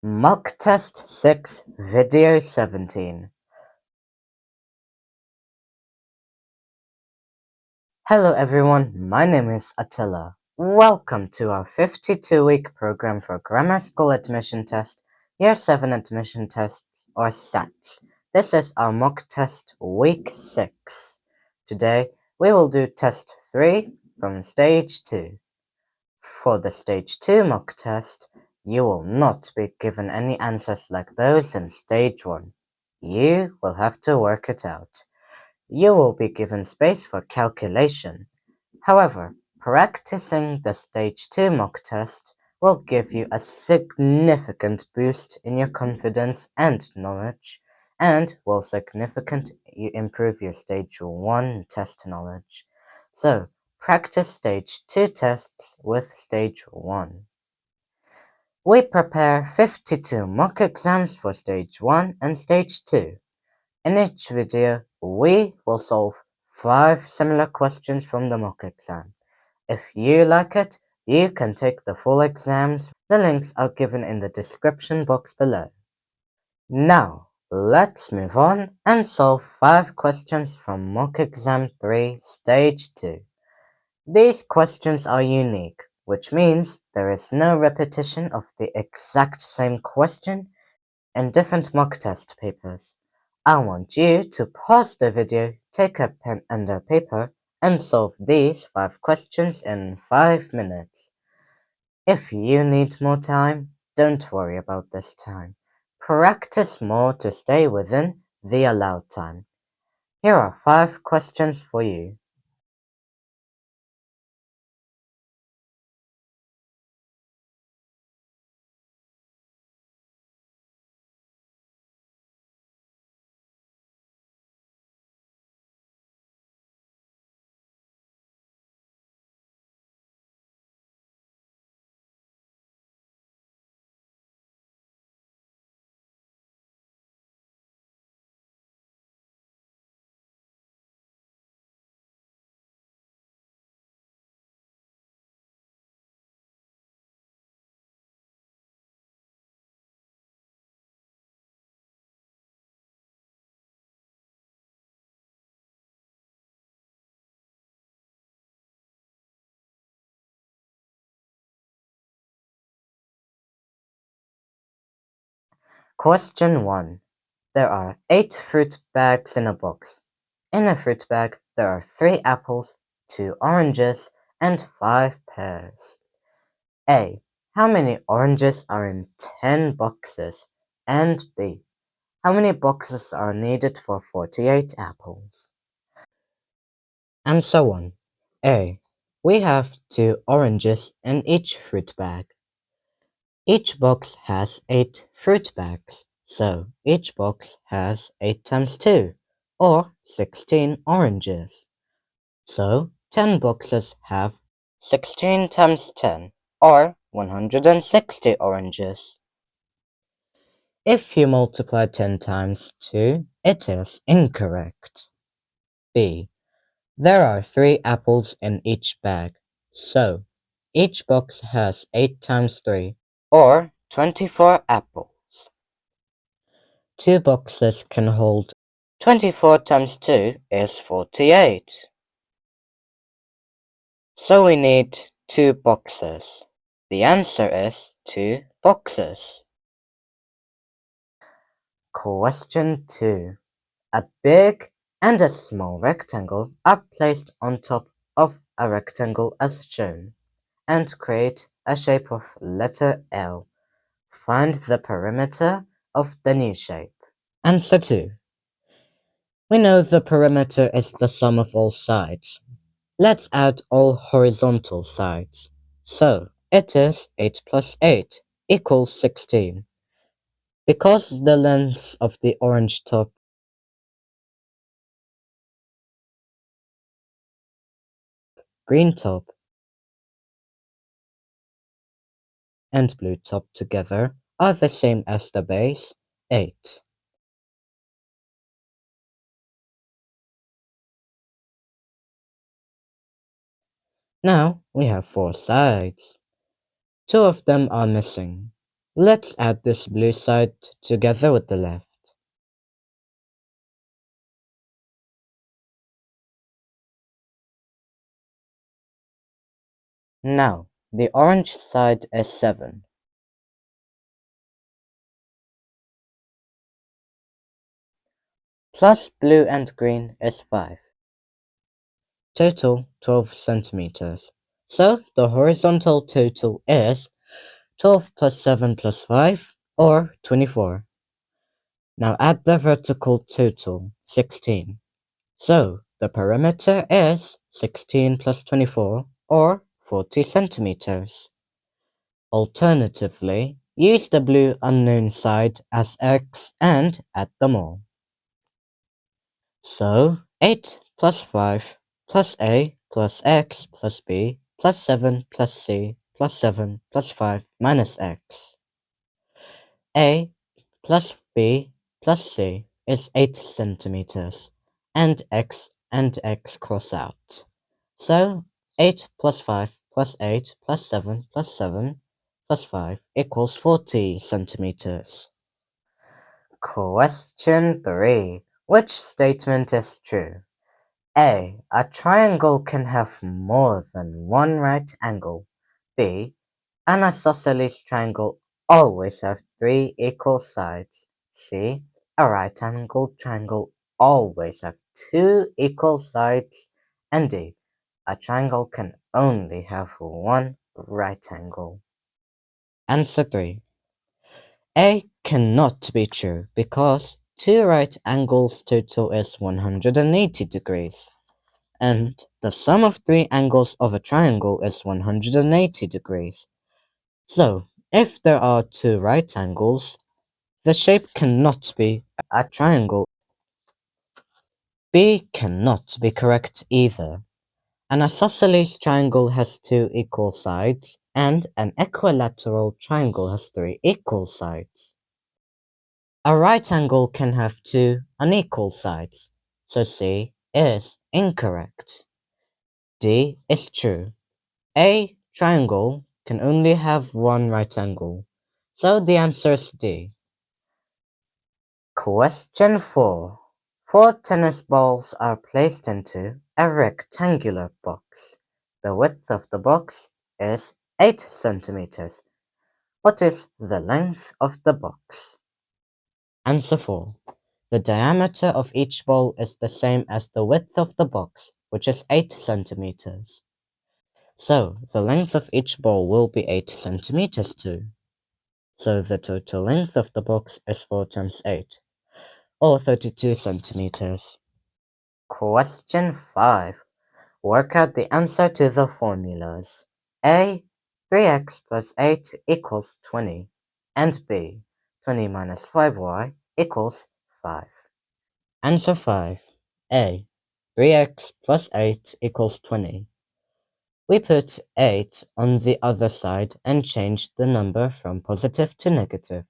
Mock Test 6 Video 17. Hello everyone, my name is Attila. Welcome to our 52-week program for Grammar School Admission Test, Year 7 Admission Test, or SATs. This is our mock test week 6. Today, we will do test 3 from stage 2. For the stage 2 mock test, you will not be given any answers like those in stage 1. You will have to work it out. You will be given space for calculation. However, practicing the stage 2 mock test will give you a significant boost in your confidence and knowledge, and will significantly improve your stage 1 test knowledge. So, practice stage 2 tests with stage 1. We prepare 52 mock exams for stage 1 and stage 2. In each video, we will solve 5 similar questions from the mock exam. If you like it, you can take the full exams. The links are given in the description box below. Now, let's move on and solve 5 questions from mock exam 3, stage 2. These questions are unique, which means there is no repetition of the exact same question in different mock test papers. I want you to pause the video, take a pen and a paper, and solve these 5 questions in 5 minutes. If you need more time, don't worry about this time. Practice more to stay within the allowed time. Here are 5 questions for you. Question 1. There are 8 fruit bags in a box. In a fruit bag, there are 3 apples, 2 oranges, and 5 pears. A. How many oranges are in 10 boxes? And B. How many boxes are needed for 48 apples? And so on. A. We have 2 oranges in each fruit bag. Each box has 8 fruit bags, so each box has 8 times 2, or 16 oranges. So 10 boxes have 16 times 10, or 160 oranges. If you multiply 10 times 2, it is incorrect. B. There are 3 apples in each bag, so each box has 8 times 3, or 24 apples. 2 boxes can hold 24 times 2 is 48. So we need 2 boxes. The answer is 2 boxes. Question 2. A big and a small rectangle are placed on top of a rectangle as shown, and create a shape of letter L. Find the perimeter of the new shape. Answer 2. We know the perimeter is the sum of all sides. Let's add all horizontal sides. So, it is 8 plus 8 equals 16. Because the lengths of the orange top green top and blue top together are the same as the base, 8. Now we have 4 sides. 2 of them are missing. Let's add this blue side together with the left. Now, the orange side is 7. Plus blue and green is 5. Total 12 centimeters. So the horizontal total is 12 plus 7 plus 5, or 24. Now add the vertical total, 16. So the perimeter is 16 plus 24, or 40 centimeters. Alternatively, use the blue unknown side as x and add them all. So 8 plus 5 plus a plus x plus b plus 7 plus c plus 7 plus 5 minus x. A plus b plus c is 8 centimeters, and x cross out. So 8 plus 5 plus 8 plus 7 plus 7 plus 5 equals 40 centimeters. Question 3. Which statement is true? A. A triangle can have more than one right angle. B. An isosceles triangle always have three equal sides. C. A right angled triangle always have two equal sides. And D. A triangle can only have one right angle. Answer 3. A cannot be true because two right angles total is 180 degrees. And the sum of three angles of a triangle is 180 degrees. So, if there are two right angles, the shape cannot be a triangle. B cannot be correct either. An isosceles triangle has two equal sides, and an equilateral triangle has three equal sides. A right angle can have two unequal sides, so C is incorrect. D is true. A triangle can only have one right angle, so the answer is D. Question 4. Four tennis balls are placed into a rectangular box. The width of the box is 8 centimeters. What is the length of the box? Answer 4. The diameter of each ball is the same as the width of the box, which is 8 centimeters. So, the length of each ball will be 8 centimeters too. So the total length of the box is 4 times 8, or 32 centimeters. Question 5. Work out the answer to the formulas. A. 3x plus 8 equals 20, and B. 20 minus 5y equals 5. Answer 5. A. 3x plus 8 equals 20. We put 8 on the other side and changed the number from positive to negative.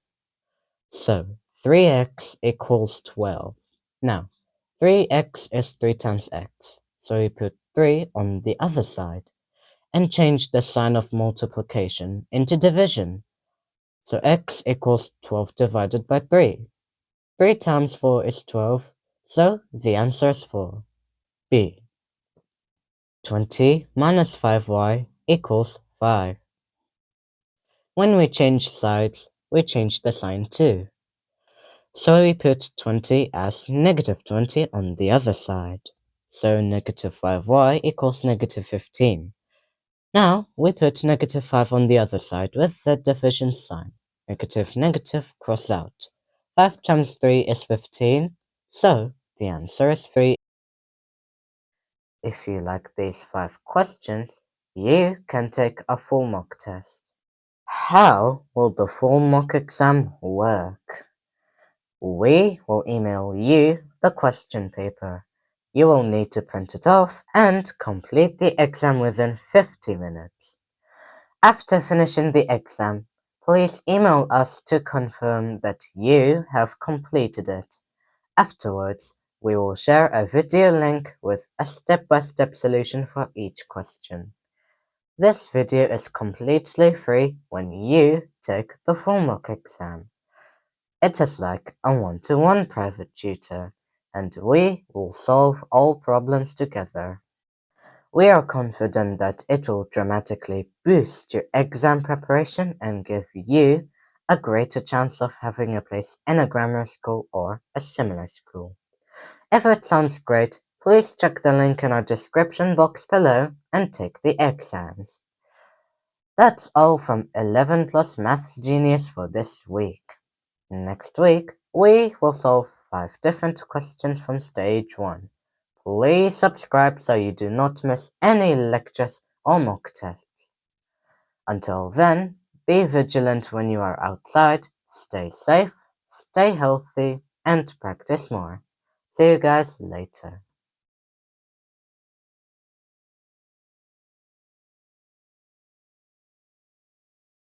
So 3x equals 12. Now, 3x is 3 times x, so we put 3 on the other side and change the sign of multiplication into division. So x equals 12 divided by 3. 3 times 4 is 12, so the answer is 4. B. 20 minus 5y equals 5. When we change sides, we change the sign too. So we put 20 as negative 20 on the other side. So negative 5y equals negative 15. Now we put negative 5 on the other side with the division sign. Negative negative cross out. 5 times 3 is 15, so the answer is 3. If you like these 5 questions, you can take a full mock test. How will the full mock exam work? We will email you the question paper. You will need to print it off and complete the exam within 50 minutes. After finishing the exam, please email us to confirm that you have completed it. Afterwards, we will share a video link with a step-by-step solution for each question. This video is completely free when you take the full mock exam. It is like a one-to-one private tutor, and we will solve all problems together. We are confident that it will dramatically boost your exam preparation and give you a greater chance of having a place in a grammar school or a similar school. If it sounds great, please check the link in our description box below and take the exams. That's all from 11 Plus Maths Genius for this week. Next week, we will solve 5 different questions from stage 1. Please subscribe so you do not miss any lectures or mock tests. Until then, be vigilant when you are outside, stay safe, stay healthy, and practice more. See you guys later.